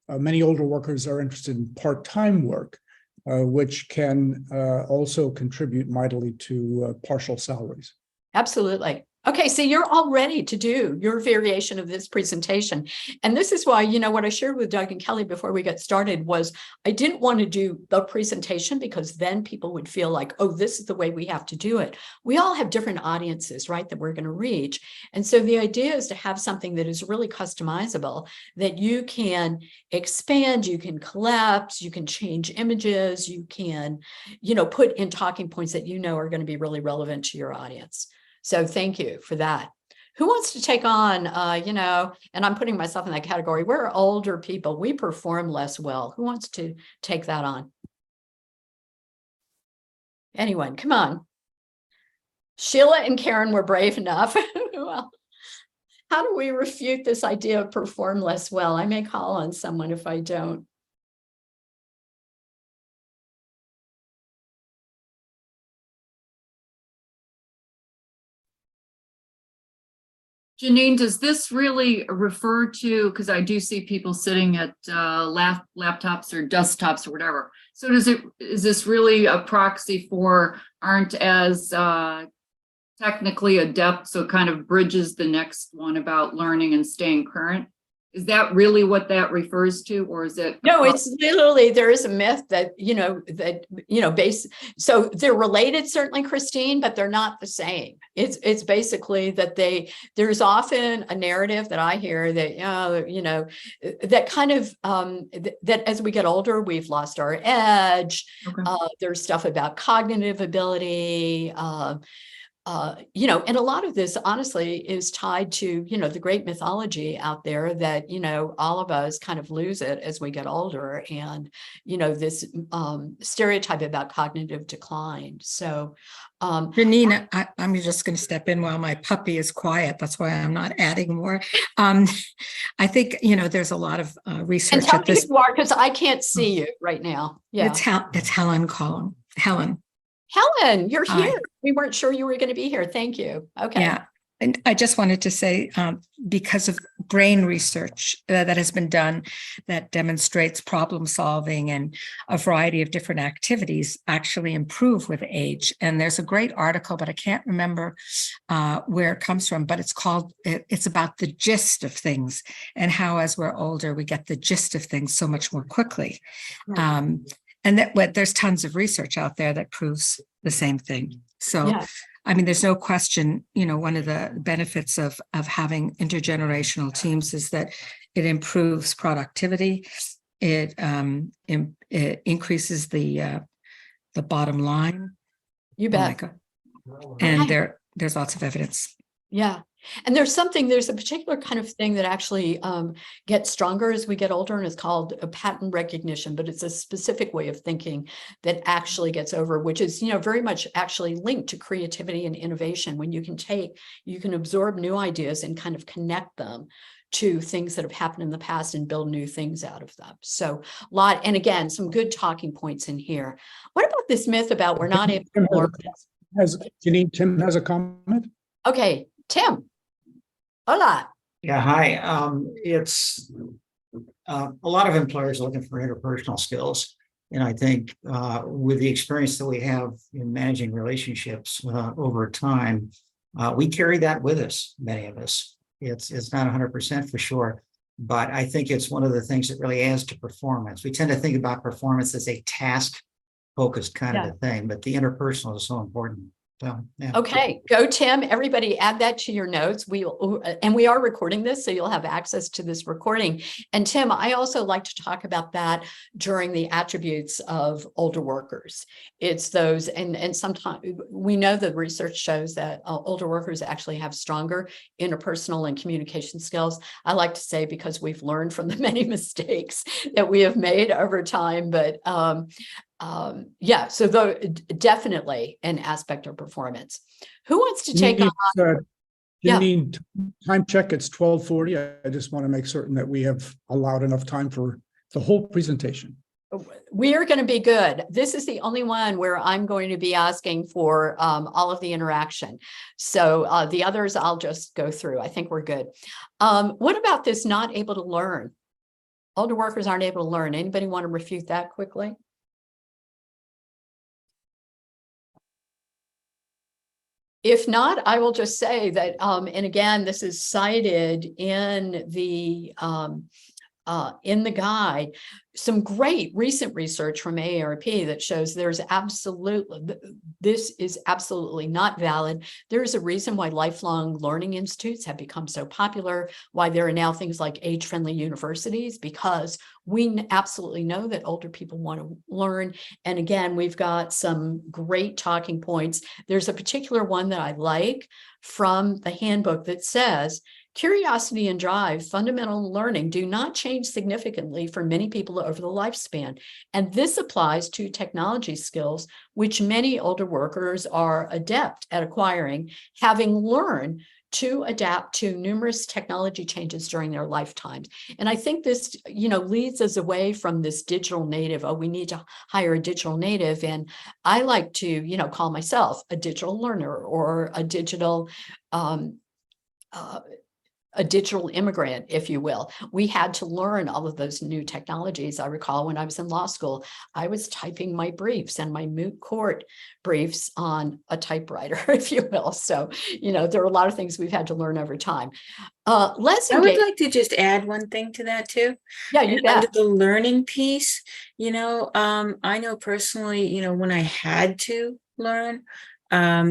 many older workers are interested in part-time work, which can also contribute mightily to partial salaries. Absolutely. Okay, so you're all ready to do your variation of this presentation. And this is why, what I shared with Doug and Kelly before we got started was I didn't want to do the presentation because then people would feel like, oh, this is the way we have to do it. We all have different audiences, right, that we're going to reach. And so the idea is to have something that is really customizable, that you can expand, you can collapse, you can change images, you can, put in talking points that are going to be really relevant to your audience. So thank you for that. Who wants to take on, and I'm putting myself in that category. We're older people. We perform less well. Who wants to take that on? Anyone? Come on. Sheila and Karen were brave enough. Well, how do we refute this idea of perform less well? I may call on someone if I don't. Janine, does this really refer to, because I do see people sitting at laptops or desktops or whatever. So is this really a proxy for aren't as technically adept, so it kind of bridges the next one about learning and staying current? Is that really what that refers to, or is it? No, it's literally, there is a myth that, so they're related, certainly, Christine, but they're not the same. It's basically that there's often a narrative that I hear that, that kind of, that as we get older, we've lost our edge. Okay. There's stuff about cognitive ability, and a lot of this honestly is tied to, the great mythology out there that, all of us kind of lose it as we get older, and, this stereotype about cognitive decline. So, Janine, I'm just going to step in while my puppy is quiet. That's why I'm not adding more. I think, there's a lot of research. And tell me who you are, because I can't see you right now. Yeah. It's Helen Collin. Helen, you're here. Hi. We weren't sure you were going to be here. Thank you. Okay. Yeah. And I just wanted to say, because of brain research that has been done that demonstrates problem solving and a variety of different activities actually improve with age. And there's a great article, but I can't remember where it comes from, but it's about the gist of things and how as we're older, we get the gist of things so much more quickly. Right. And that there's tons of research out there that proves the same thing. So, Yeah. I mean, there's no question, one of the benefits of having intergenerational teams is that it improves productivity. It increases the bottom line. You bet. And there's lots of evidence. Yeah. And there's a particular kind of thing that actually gets stronger as we get older, and it's called a pattern recognition, but it's a specific way of thinking that actually gets over, which is, very much actually linked to creativity and innovation. When you can absorb new ideas and kind of connect them to things that have happened in the past and build new things out of them. So and again, some good talking points in here. What about this myth about we're not able to learn? Janine, Tim has a comment. Okay, Tim. Hola. Yeah, hi. It's a lot of employers looking for interpersonal skills. And I think with the experience that we have in managing relationships over time, we carry that with us, many of us. It's not 100% for sure, but I think it's one of the things that really adds to performance. We tend to think about performance as a task-focused kind of a thing, but the interpersonal is so important. So, yeah. Okay, go Tim. Everybody add that to your notes. And we are recording this, so you'll have access to this recording. And Tim, I also like to talk about that during the attributes of older workers. It's those, and sometimes we know the research shows that older workers actually have stronger interpersonal and communication skills. I like to say because we've learned from the many mistakes that we have made over time, but yeah, so definitely an aspect of performance. Who wants to take on? Yeah. Janine, time check, it's 12:40. I just want to make certain that we have allowed enough time for the whole presentation. We are going to be good. This is the only one where I'm going to be asking for all of the interaction. So the others I'll just go through. I think we're good. What about this not able to learn? Older workers aren't able to learn. Anybody want to refute that quickly? If not, I will just say that, and again, this is cited in the guide, some great recent research from AARP that shows this is absolutely not valid. There's a reason why lifelong learning institutes have become so popular, why there are now things like age-friendly universities, because we absolutely know that older people want to learn. And again, we've got some great talking points. There's a particular one that I like from the handbook that says, curiosity and drive, fundamental learning do not change significantly for many people over the lifespan. And this applies to technology skills, which many older workers are adept at acquiring, having learned to adapt to numerous technology changes during their lifetimes. And I think this, leads us away from this digital native. Oh, we need to hire a digital native. And I like to, call myself a digital learner or a digital immigrant, if you will. We had to learn all of those new technologies. I recall when I was in law school, I was typing my briefs and my moot court briefs on a typewriter, if you will. So, there are a lot of things we've had to learn over time. I would like to just add one thing to that too. Yeah, you bet. Under the learning piece, I know personally, when I had to learn,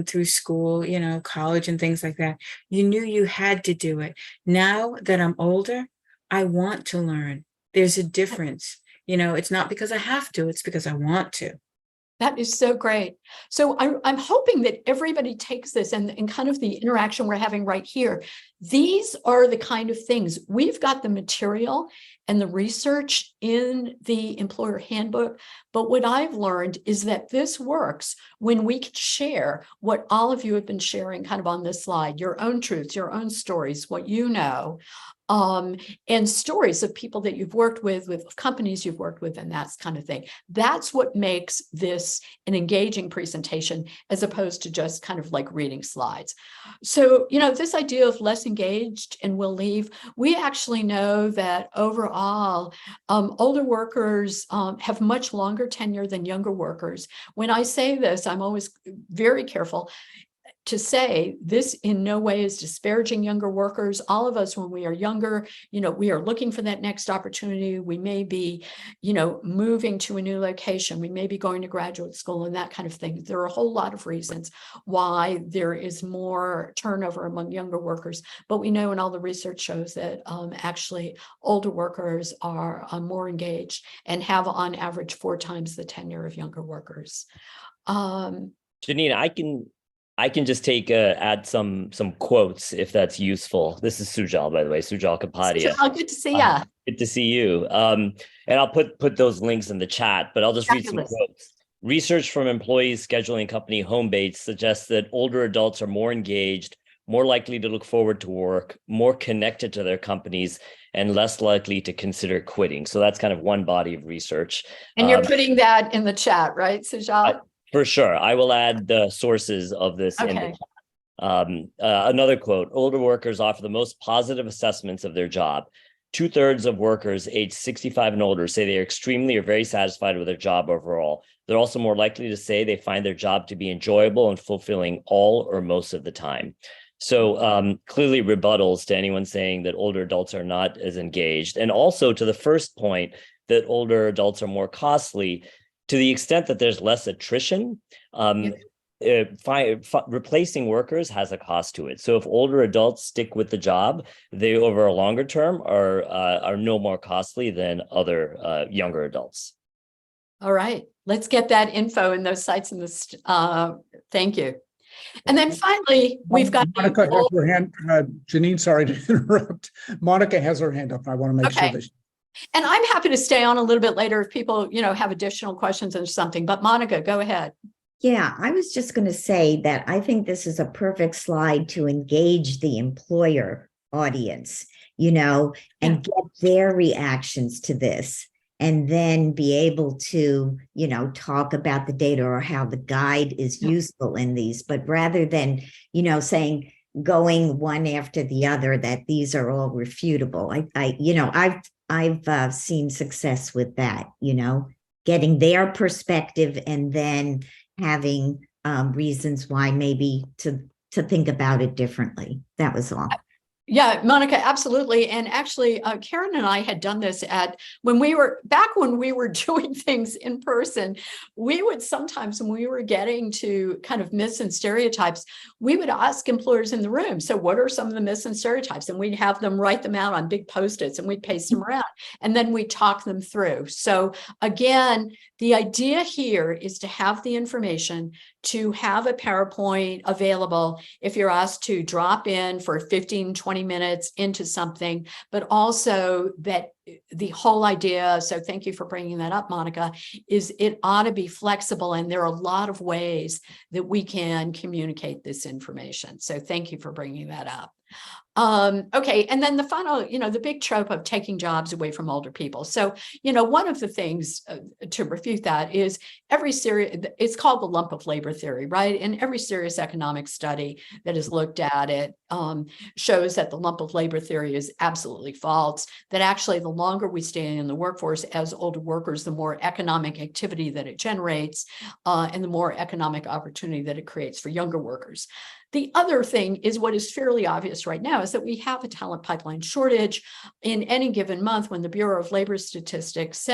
through school, college and things like that, you knew you had to do it. Now that I'm older, I want to learn. There's a difference. It's not because I have to, it's because I want to. That is so great. So I'm hoping that everybody takes this and kind of the interaction we're having right here. These are the kind of things. We've got the material and the research in the employer handbook. But what I've learned is that this works when we can share what all of you have been sharing kind of on this slide, your own truths, your own stories, what you know. And stories of people that you've worked with companies you've worked with, and that kind of thing. That's what makes this an engaging presentation as opposed to just kind of like reading slides. So, this idea of less engaged and will leave, we actually know that overall, older workers have much longer tenure than younger workers. When I say this, I'm always very careful to say this in no way is disparaging younger workers. All of us, when we are younger, we are looking for that next opportunity. We may be, moving to a new location. We may be going to graduate school and that kind of thing. There are a whole lot of reasons why there is more turnover among younger workers. But we know, and all the research shows that actually older workers are more engaged and have on average 4 times the tenure of younger workers. Janine, I can just add some quotes if that's useful. This is Sujal, by the way, Sujal Kapadia. Sujal, good to see you. Good to see you. And I'll put those links in the chat, but I'll just read some quotes. Research from employees scheduling company home base suggests that older adults are more engaged, more likely to look forward to work, more connected to their companies, and less likely to consider quitting. So that's kind of one body of research. And you're putting that in the chat, right, Sujal? For sure. I will add the sources of this in the chat. Another quote, older workers offer the most positive assessments of their job. 2/3 of workers aged 65 and older say they are extremely or very satisfied with their job overall. They're also more likely to say they find their job to be enjoyable and fulfilling all or most of the time. So clearly rebuttals to anyone saying that older adults are not as engaged. And also to the first point that older adults are more costly, to the extent that there's less attrition, replacing workers has a cost to it. So if older adults stick with the job, they over a longer term are no more costly than other younger adults. All right, let's get that info in those sites in this. Thank you. And then finally, we've got Monica has her hand. Janine, sorry to interrupt. Monica has her hand up. I want to make sure that. And I'm happy to stay on a little bit later if people, have additional questions or something. But Monica, go ahead. Yeah, I was just going to say that I think this is a perfect slide to engage the employer audience, and get their reactions to this, and then be able to, talk about the data or how the guide is useful in these. But rather than, saying going one after the other, that these are all refutable. I've seen success with that, getting their perspective and then having reasons why maybe to think about it differently. That was all. Yeah, Monica, absolutely. And actually, Karen and I had done this when we were doing things in person. We would sometimes, when we were getting to kind of myths and stereotypes, we would ask employers in the room, so what are some of the myths and stereotypes? And we'd have them write them out on big Post-its and we'd paste them around, and then we talk them through. So again, the idea here is to have the information, to have a PowerPoint available if you're asked to drop in for 15, 20 minutes into something, but also that the whole idea, so thank you for bringing that up, Monica, is it ought to be flexible, and there are a lot of ways that we can communicate this information. So thank you for bringing that up. Okay, and then the final, the big trope of taking jobs away from older people. So, one of the things to refute that is it's called the lump of labor theory, right? And every serious economic study that has looked at it shows that the lump of labor theory is absolutely false, that actually the longer we stay in the workforce as older workers, the more economic activity that it generates, and the more economic opportunity that it creates for younger workers. The other thing is what is fairly obvious right now is that we have a talent pipeline shortage. In any given month, when the Bureau of Labor Statistics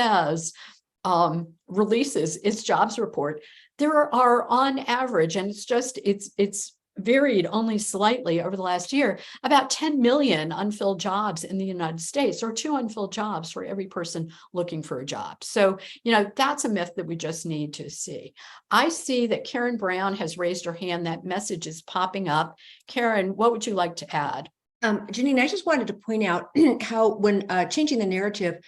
releases its jobs report, there are on average, and it's varied only slightly over the last year, about 10 million unfilled jobs in the United States, or 2 unfilled jobs for every person looking for a job. So, that's a myth that we just need to see. I see that Karen Brown has raised her hand. That message is popping up. Karen, what would you like to add? Janine, I just wanted to point out how when changing the narrative,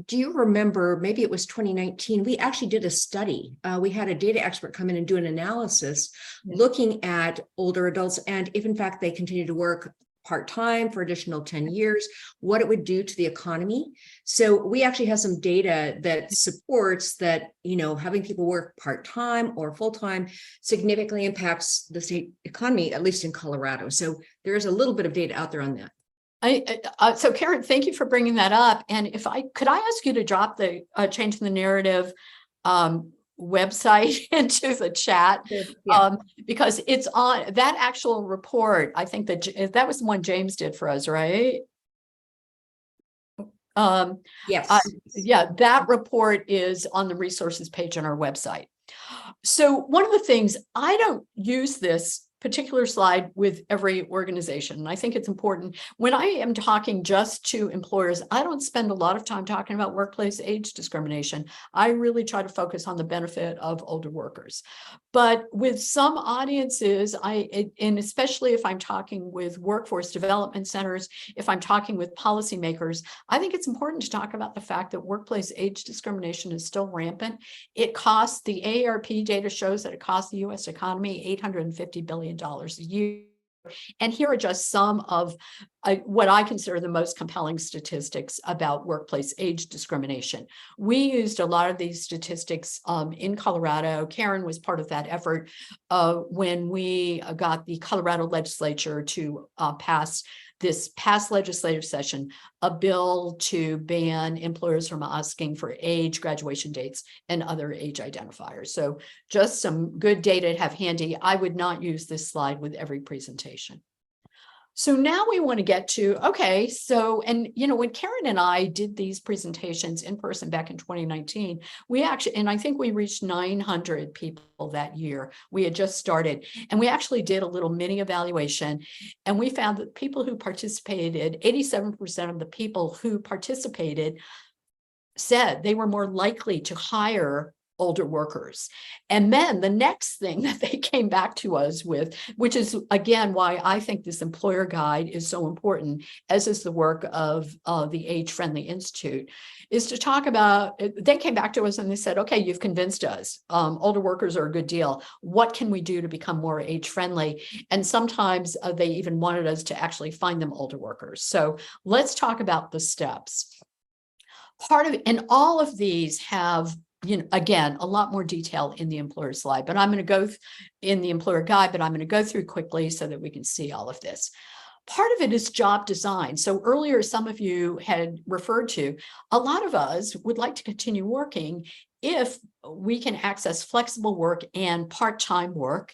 do you remember, maybe it was 2019, we actually did a study. We had a data expert come in and do an analysis looking at older adults, and if in fact they continue to work part-time for additional 10 years, what it would do to the economy. So we actually have some data that supports that, having people work part-time or full-time significantly impacts the state economy, at least in Colorado. So there is a little bit of data out there on that. So Karen, thank you for bringing that up. And could I ask you to drop the Changing the Narrative website into the chat? Because it's on that actual report. I think that was the one James did for us, right? Yes. That report is on the resources page on our website. So one of the things, I don't use this particular slide with every organization. And I think it's important when I am talking just to employers, I don't spend a lot of time talking about workplace age discrimination. I really try to focus on the benefit of older workers. But with some audiences, and especially if I'm talking with workforce development centers, if I'm talking with policymakers, I think it's important to talk about the fact that workplace age discrimination is still rampant. It costs, the AARP data shows that it costs the US economy $850 billion a year. And here are just some of what I consider the most compelling statistics about workplace age discrimination. We used a lot of these statistics in Colorado. Karen was part of that effort when we got the Colorado legislature to pass this past legislative session, a bill to ban employers from asking for age, graduation dates, and other age identifiers. So just some good data to have handy. I would not use this slide with every presentation. So now we want to get to, okay, so, and when Karen and I did these presentations in person back in 2019, we actually, and I think we reached 900 people that year. We had just started, and we actually did a little mini evaluation, and we found that people who participated, 87% of the people who participated said they were more likely to hire older workers. And then the next thing that they came back to us with, which is again why I think this employer guide is so important, as is the work of the Age Friendly Institute, is to talk about, they came back to us and they said, okay, you've convinced us, older workers are a good deal. What can we do to become more age friendly? And sometimes they even wanted us to actually find them older workers. So let's talk about the steps. Part of it, and all of these have, again, a lot more detail in the employer slide, but I'm going to go in the employer guide, but I'm going to go through quickly so that we can see all of this. Part of it is job design. So earlier, some of you had referred to, a lot of us would like to continue working if we can access flexible work and part-time work.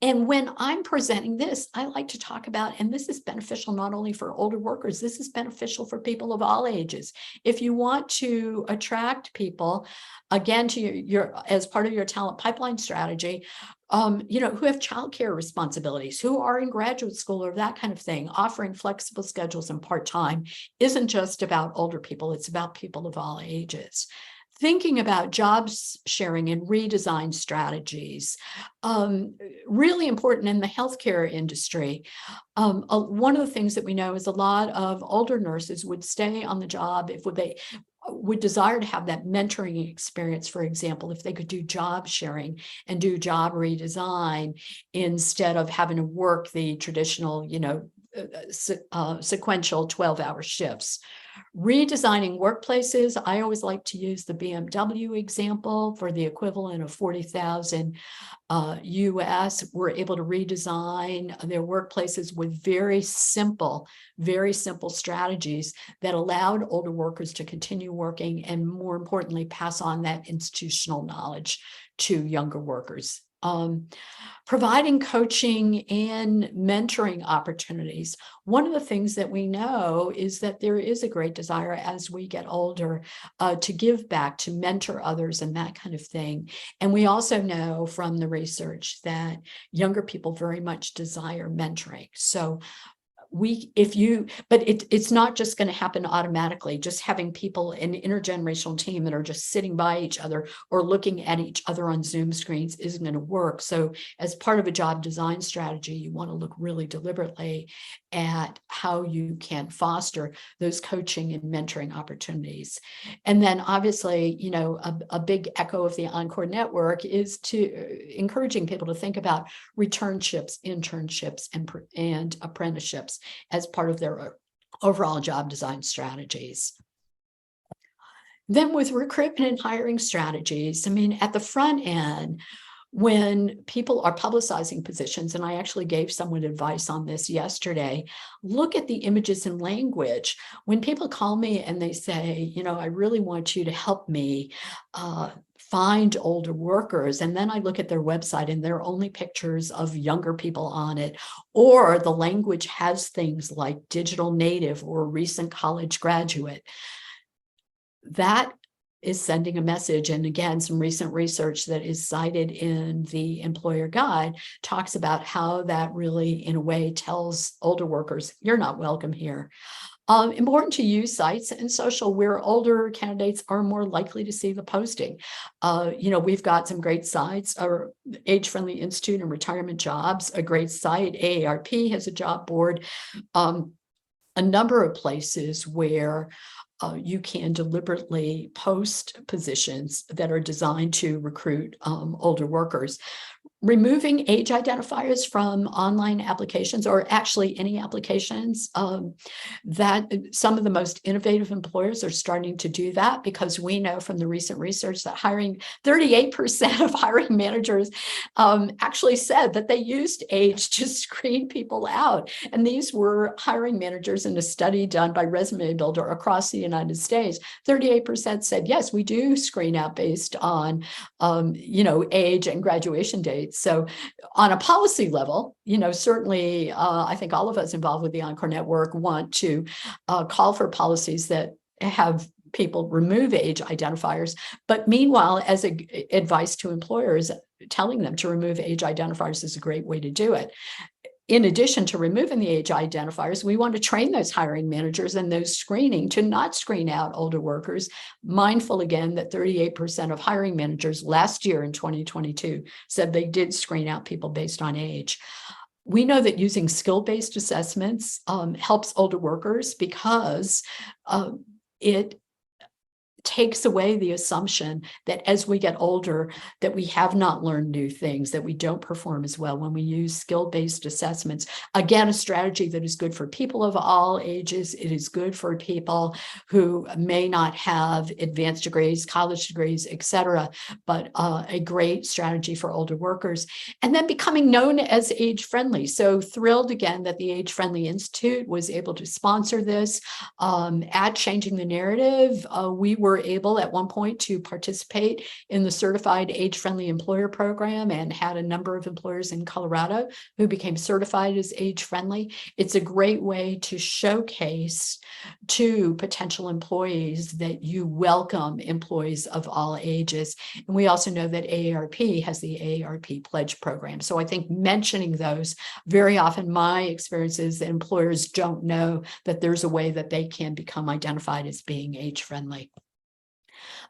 And when I'm presenting this, I like to talk about, and this is beneficial not only for older workers, this is beneficial for people of all ages. If you want to attract people, again, to your as part of your talent pipeline strategy, who have childcare responsibilities, who are in graduate school or that kind of thing, offering flexible schedules and part-time isn't just about older people, it's about people of all ages. Thinking about jobs sharing and redesign strategies, really important in the healthcare industry. One of the things that we know is a lot of older nurses would stay on the job if they would desire to have that mentoring experience, for example, if they could do job sharing and do job redesign instead of having to work the traditional, sequential 12-hour shifts. Redesigning workplaces. I always like to use the BMW example for the equivalent of 40,000 US. Were able to redesign their workplaces with very simple strategies that allowed older workers to continue working and, more importantly, pass on that institutional knowledge to younger workers. Providing coaching and mentoring opportunities. One of the things that we know is that there is a great desire as we get older to give back, to mentor others and that kind of thing. And we also know from the research that younger people very much desire mentoring. So it's not just going to happen automatically. Just having people, an intergenerational team that are just sitting by each other or looking at each other on Zoom screens isn't going to work. So as part of a job design strategy, you want to look really deliberately at how you can foster those coaching and mentoring opportunities. And then obviously, a big echo of the Encore Network is to encouraging people to think about returnships, internships, and apprenticeships as part of their overall job design strategies. Then with recruitment and hiring strategies, at the front end, when people are publicizing positions, and I actually gave someone advice on this yesterday, look at the images and language. When people call me and they say, I really want you to help me find older workers, and then I look at their website and there are only pictures of younger people on it, or the language has things like digital native or recent college graduate, that is sending a message. And again, some recent research that is cited in the employer guide talks about how that really, in a way, tells older workers, you're not welcome here. Important to use sites and social where older candidates are more likely to see the posting. We've got some great sites, our Age Friendly Institute and Retirement Jobs, a great site. AARP has a job board. A number of places where you can deliberately post positions that are designed to recruit older workers. Removing age identifiers from online applications, or actually any applications, that some of the most innovative employers are starting to do that, because we know from the recent research that 38% of hiring managers actually said that they used age to screen people out. And these were hiring managers in a study done by Resume Builder across the United States. 38% said, yes, we do screen out based on, age and graduation dates. right? So on a policy level, certainly I think all of us involved with the Encore Network want to call for policies that have people remove age identifiers. But meanwhile, as advice to employers, telling them to remove age identifiers is a great way to do it. In addition to removing the age identifiers, we want to train those hiring managers and those screening to not screen out older workers, mindful again that 38% of hiring managers last year in 2022 said they did screen out people based on age. We know that using skill-based assessments helps older workers because it takes away the assumption that as we get older, that we have not learned new things, that we don't perform as well when we use skill-based assessments. Again, a strategy that is good for people of all ages. It is good for people who may not have advanced degrees, college degrees, etc., but a great strategy for older workers. And then becoming known as age-friendly. So thrilled again that the Age Friendly Institute was able to sponsor this. At Changing the Narrative, we were able at one point to participate in the Certified Age-Friendly Employer Program and had a number of employers in Colorado who became certified as age-friendly. It's a great way to showcase to potential employees that you welcome employees of all ages. And we also know that AARP has the AARP Pledge Program. So I think mentioning those, very often my experience is that employers don't know that there's a way that they can become identified as being age-friendly.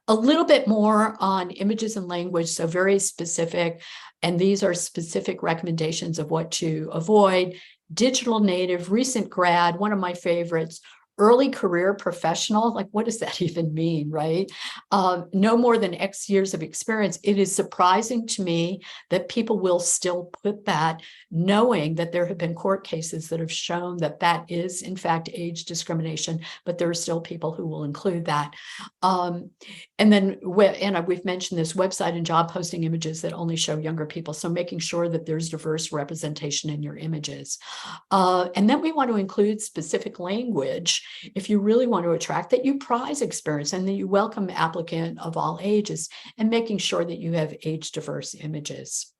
A little bit more on images and language, so very specific, and these are specific recommendations of what to avoid. Digital native, recent grad, one of my favorites. Early career professional, like what does that even mean, right? No more than X years of experience. It is surprising to me that people will still put that, knowing that there have been court cases that have shown that that is in fact age discrimination, but there are still people who will include that. And then, we've mentioned this, website and job posting images that only show younger people. So making sure that there's diverse representation in your images. And then we want to include specific language if you really want to attract, that you prize experience and that you welcome applicant of all ages, and making sure that you have age diverse images.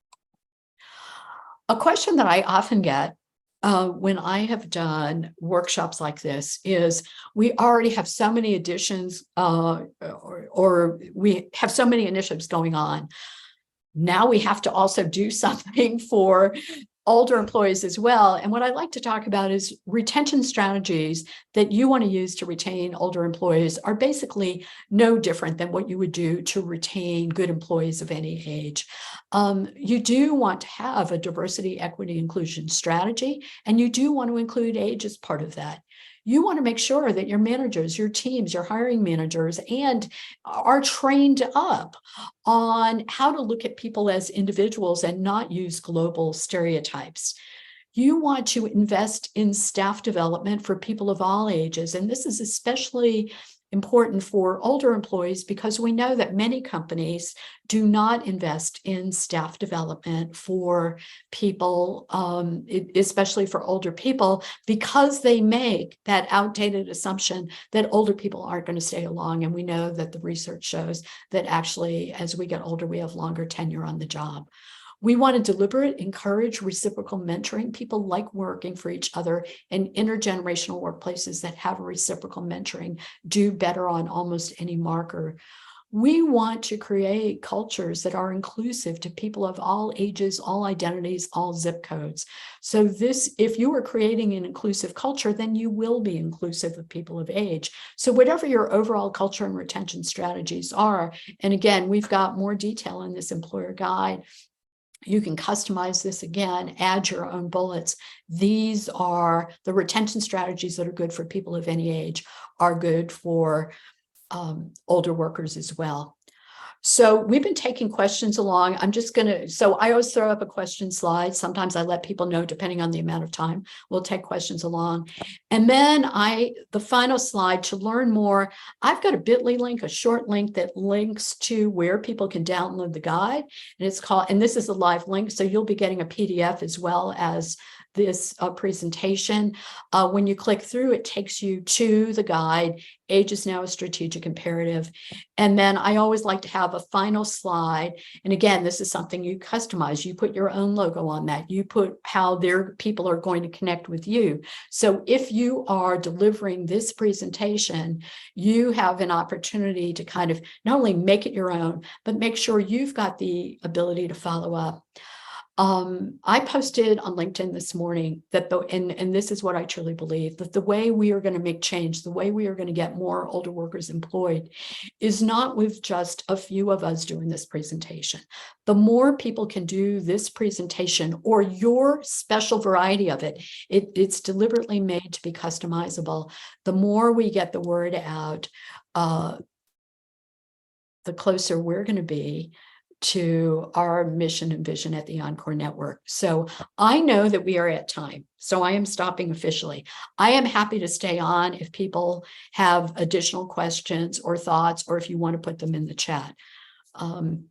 A question that I often get when I have done workshops like this is, we already have so many additions or we have so many initiatives going on. Now we have to also do something for older employees as well. And what I like to talk about is retention strategies that you want to use to retain older employees are basically no different than what you would do to retain good employees of any age. You do want to have a diversity, equity, inclusion strategy, and you do want to include age as part of that. You want to make sure that your managers, your teams, your hiring managers, and are trained up on how to look at people as individuals and not use global stereotypes. You want to invest in staff development for people of all ages. And this is especially important for older employees because we know that many companies do not invest in staff development for people, especially for older people, because they make that outdated assumption that older people aren't going to stay along. And we know that the research shows that actually, as we get older, we have longer tenure on the job. We want to encourage reciprocal mentoring. People like working for each other, and intergenerational workplaces that have a reciprocal mentoring do better on almost any marker. We want to create cultures that are inclusive to people of all ages, all identities, all zip codes. So if you are creating an inclusive culture, then you will be inclusive of people of age. So whatever your overall culture and retention strategies are, and again, we've got more detail in this employer guide. You can customize this again, add your own bullets. These are the retention strategies that are good for people of any age, are good for older workers as well. So we've been taking questions along. So I always throw up a question slide. Sometimes I let people know, depending on the amount of time, we'll take questions along. And then the final slide, to learn more, I've got a bit.ly link, a short link that links to where people can download the guide. And it's called, and this is a live link, so you'll be getting a PDF as well as this presentation. When you click through, it takes you to the guide. Age is now a strategic imperative. And then I always like to have a final slide. And again, this is something you customize. You put your own logo on that. You put how their people are going to connect with you. So if you are delivering this presentation, you have an opportunity to kind of not only make it your own, but make sure you've got the ability to follow up. I posted on LinkedIn this morning that and this is what I truly believe, that the way we are going to make change, the way we are going to get more older workers employed is not with just a few of us doing this presentation. The more people can do this presentation or your special variety of it, it's deliberately made to be customizable. The more we get the word out, the closer we're going to be to our mission and vision at the Encore Network. So I know that we are at time, so I am stopping officially. I am happy to stay on if people have additional questions or thoughts, or if you want to put them in the chat. And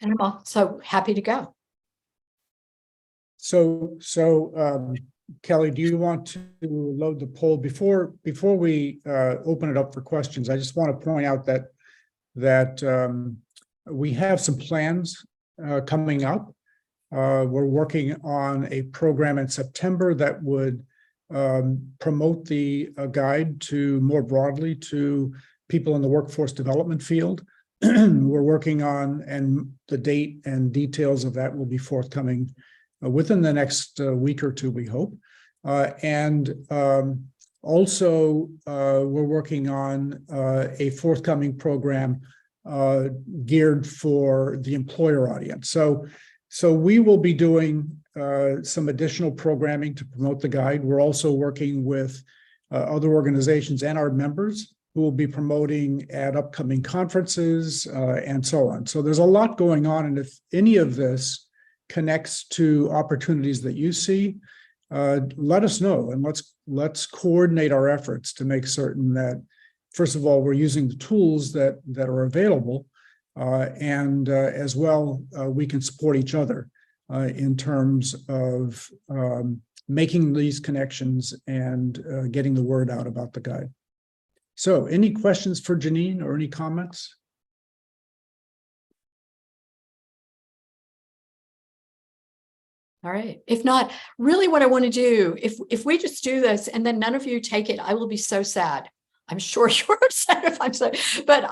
I'm also happy to go. So Kelly, do you want to load the poll before we open it up for questions? I just want to point out that we have some plans coming up. We're working on a program in September that would promote the guide to more broadly to people in the workforce development field. We're working on, and the date and details of that will be forthcoming within the next week or two, we hope. Also, we're working on a forthcoming program geared for the employer audience. So we will be doing some additional programming to promote the guide. We're also working with other organizations and our members who will be promoting at upcoming conferences and so on. So there's a lot going on, and if any of this connects to opportunities that you see, let us know, and let's coordinate our efforts to make certain that, first of all, we're using the tools that are available, and as well, we can support each other in terms of making these connections and getting the word out about the guide. So, any questions for Janine or any comments? All right. If not, really what I want to do, if we just do this and then none of you take it, I will be so sad. I'm sure you're upset if I'm so, but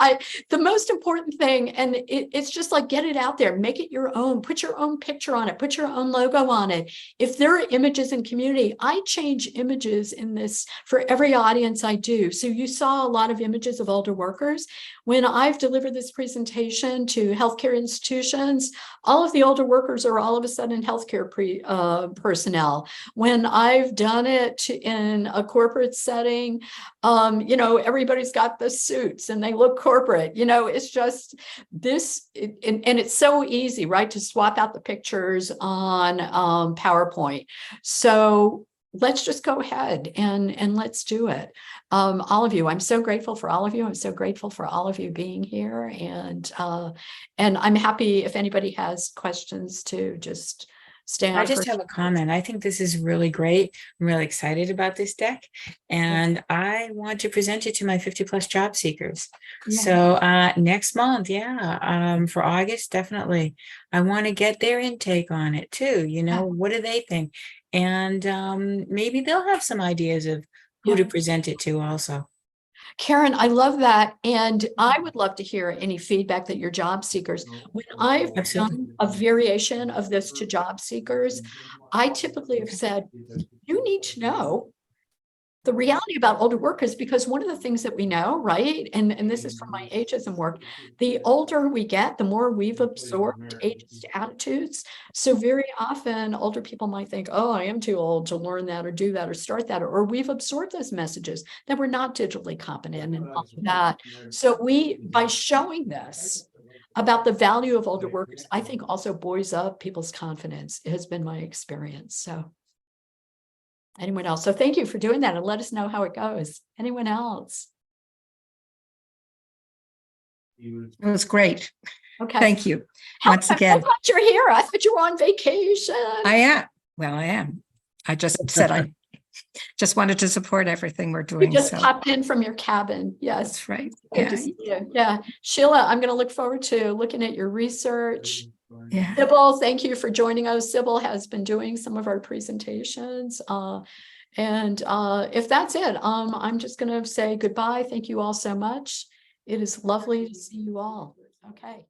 the most important thing, and it's just like, get it out there, make it your own, put your own picture on it, put your own logo on it. If there are images in community, I change images in this for every audience I do. So you saw a lot of images of older workers. When I've delivered this presentation to healthcare institutions, all of the older workers are all of a sudden healthcare personnel. When I've done it in a corporate setting, everybody's got the suits and they look corporate, it's just this, and it's so easy, right, to swap out the pictures on PowerPoint. So let's just go ahead and let's do it. All of you, I'm so grateful for all of you. I'm so grateful for all of you being here. And I'm happy if anybody has questions to just stay on. I just have a comment. I think this is really great. I'm really excited about this deck, and I want to present it to my 50+ job seekers. Yeah. So next month, for August, definitely. I want to get their intake on it too. What do they think? And maybe they'll have some ideas of who to present it to also. Karen, I love that. And I would love to hear any feedback that your job seekers, when I've done a variation of this to job seekers, I typically have said, you need to know the reality about older workers, because one of the things that we know, right, and this is from my ageism work, the older we get, the more we've absorbed ageist attitudes. So very often older people might think, oh, I am too old to learn that or do that or start that, or we've absorbed those messages that we're not digitally competent and all of that. So by showing this about the value of older workers, I think also buoys up people's confidence. It has been my experience. So anyone else? So thank you for doing that, and let us know how it goes. Anyone else? It was great. Okay. Thank you. How- Once I'm so again, glad you're here. I thought you were on vacation. I am. Well, I am. I just said I just wanted to support everything we're You doing. just So popped in from your cabin. Yes. that's right. Good Yeah. to see you. Yeah. Sheila, I'm going to look forward to looking at your research. Yeah. Sybil, thank you for joining us. Sybil has been doing some of our presentations. If that's it, I'm just going to say goodbye. Thank you all so much. It is lovely to see you all. Okay.